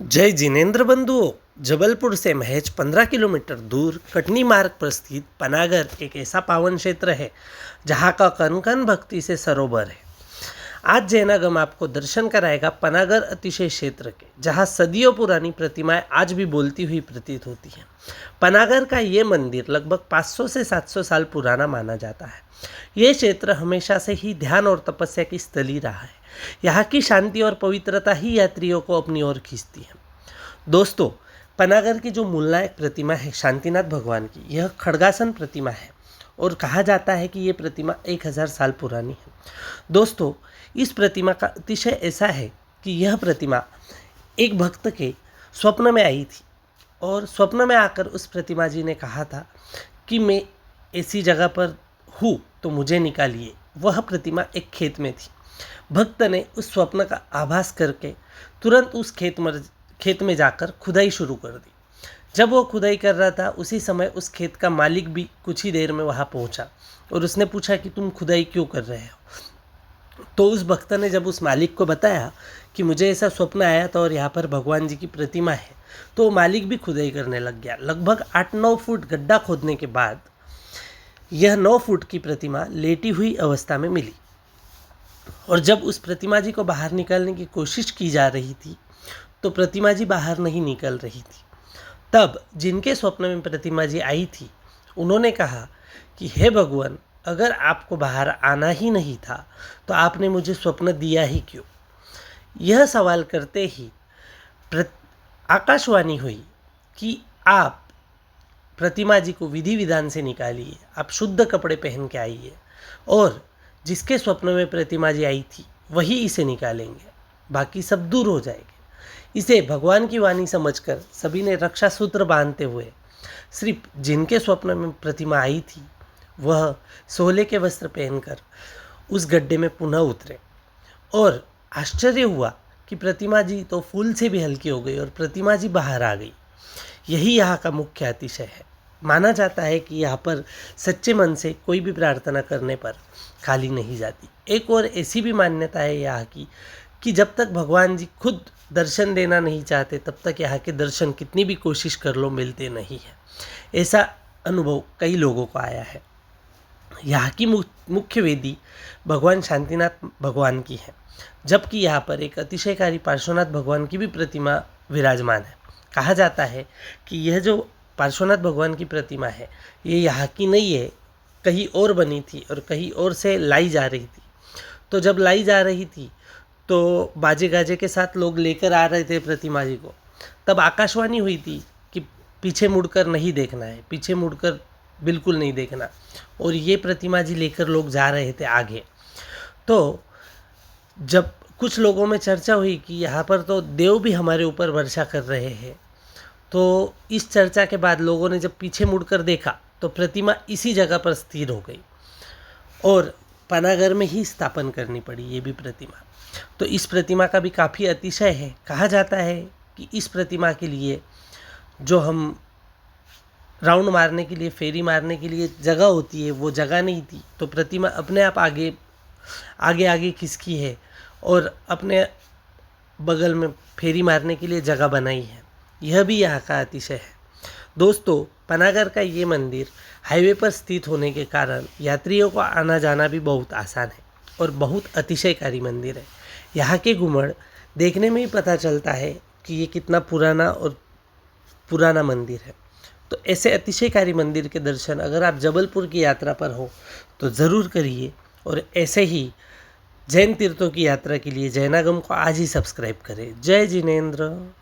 जय जिनेंद्र बंधुओं। जबलपुर से महज 15 किलोमीटर दूर कटनी मार्ग पर स्थित पनागर एक ऐसा पावन क्षेत्र है जहाँ का कण कण भक्ति से सरोवर है। आज जैनागम आपको दर्शन कराएगा पनागर अतिशय क्षेत्र के, जहाँ सदियों पुरानी प्रतिमाएं आज भी बोलती हुई प्रतीत होती हैं। पनागर का ये मंदिर लगभग 500 से 700 साल पुराना माना जाता है। ये क्षेत्र हमेशा से ही ध्यान और तपस्या की स्थली रहा है। यहाँ की शांति और पवित्रता ही यात्रियों को अपनी ओर खींचती है। दोस्तों, पनागर की जो मूलनायक प्रतिमा है शांतिनाथ भगवान की, यह खड्गासन प्रतिमा है और कहा जाता है कि ये प्रतिमा 1000 साल पुरानी है। दोस्तों, इस प्रतिमा का अतिशय ऐसा है कि यह प्रतिमा एक भक्त के स्वप्न में आई थी और स्वप्न में आकर उस प्रतिमा जी ने कहा था कि मैं ऐसी जगह पर हूँ तो मुझे निकालिए। वह प्रतिमा एक खेत में थी। भक्त ने उस स्वप्न का आभास करके तुरंत उस खेत में जाकर खुदाई शुरू कर दी। जब वो खुदाई कर रहा था उसी समय उस खेत का मालिक भी कुछ ही देर में वहाँ पहुँचा और उसने पूछा कि तुम खुदाई क्यों कर रहे हो। तो उस भक्त ने जब उस मालिक को बताया कि मुझे ऐसा स्वप्न आया था और यहाँ पर भगवान जी की प्रतिमा है, तो मालिक भी खुदाई करने लग गया। लगभग 8-9 फुट गड्ढा खोदने के बाद यह 9 फुट की प्रतिमा लेटी हुई अवस्था में मिली और जब उस प्रतिमा जी को बाहर निकालने की कोशिश की जा रही थी तो प्रतिमा जी बाहर नहीं निकल रही थी। तब जिनके स्वप्न में प्रतिमा जी आई थी उन्होंने कहा कि हे भगवान, अगर आपको बाहर आना ही नहीं था तो आपने मुझे स्वप्न दिया ही क्यों। यह सवाल करते ही आकाशवाणी हुई कि आप प्रतिमा जी को विधि विधान से निकालिए, आप शुद्ध कपड़े पहन के आइए और जिसके स्वप्न में प्रतिमा जी आई थी वही इसे निकालेंगे, बाकी सब दूर हो जाएंगे। इसे भगवान की वाणी समझकर सभी ने रक्षा सूत्र बांधते हुए सिर्फ जिनके स्वप्न में प्रतिमा आई थी वह सोले के वस्त्र पहनकर उस गड्ढे में पुनः उतरे और आश्चर्य हुआ कि प्रतिमा जी तो फूल से भी हल्की हो गई और प्रतिमा जी बाहर आ गई। यही यहाँ का मुख्य अतिशय है। माना जाता है कि यहाँ पर सच्चे मन से कोई भी प्रार्थना करने पर खाली नहीं जाती। एक और ऐसी भी मान्यता है यहाँ की कि जब तक भगवान जी खुद दर्शन देना नहीं चाहते तब तक यहाँ के दर्शन कितनी भी कोशिश कर लो मिलते नहीं है। ऐसा अनुभव कई लोगों को आया है। यहाँ की मुख्य वेदी भगवान शांतिनाथ भगवान की है, जबकि यहाँ पर एक अतिशयकारी पार्श्वनाथ भगवान की भी प्रतिमा विराजमान है। कहा जाता है कि यह जो पार्श्वनाथ भगवान की प्रतिमा है ये यहाँ की नहीं है, कहीं और बनी थी और कहीं और से लाई जा रही थी। तो जब लाई जा रही थी तो बाजे गाजे के साथ लोग लेकर आ रहे थे प्रतिमा जी को। तब आकाशवाणी हुई थी कि पीछे मुड़कर नहीं देखना है, पीछे मुड़कर बिल्कुल नहीं देखना, और ये प्रतिमा जी लेकर लोग जा रहे थे आगे। तो जब कुछ लोगों में चर्चा हुई कि यहाँ पर तो देव भी हमारे ऊपर वर्षा कर रहे हैं, तो इस चर्चा के बाद लोगों ने जब पीछे मुड़कर देखा तो प्रतिमा इसी जगह पर स्थिर हो गई और पनागर में ही स्थापन करनी पड़ी ये भी प्रतिमा। तो इस प्रतिमा का भी काफ़ी अतिशय है। कहा जाता है कि इस प्रतिमा के लिए जो हम राउंड मारने के लिए, फेरी मारने के लिए जगह होती है वो जगह नहीं थी, तो प्रतिमा अपने आप आगे आगे आगे खिसकी है और अपने बगल में फेरी मारने के लिए जगह बनाई है। यह भी यहाँ का अतिशय है। दोस्तों, पनागर का ये मंदिर हाईवे पर स्थित होने के कारण यात्रियों को आना जाना भी बहुत आसान है और बहुत अतिशयकारी मंदिर है। यहाँ के घुमड़ देखने में ही पता चलता है कि ये कितना पुराना मंदिर है। तो ऐसे अतिशयकारी मंदिर के दर्शन अगर आप जबलपुर की यात्रा पर हो तो ज़रूर करिए और ऐसे ही जैन तीर्थों की यात्रा के लिए जैनागम को आज ही सब्सक्राइब करें। जय जिनेंद्र।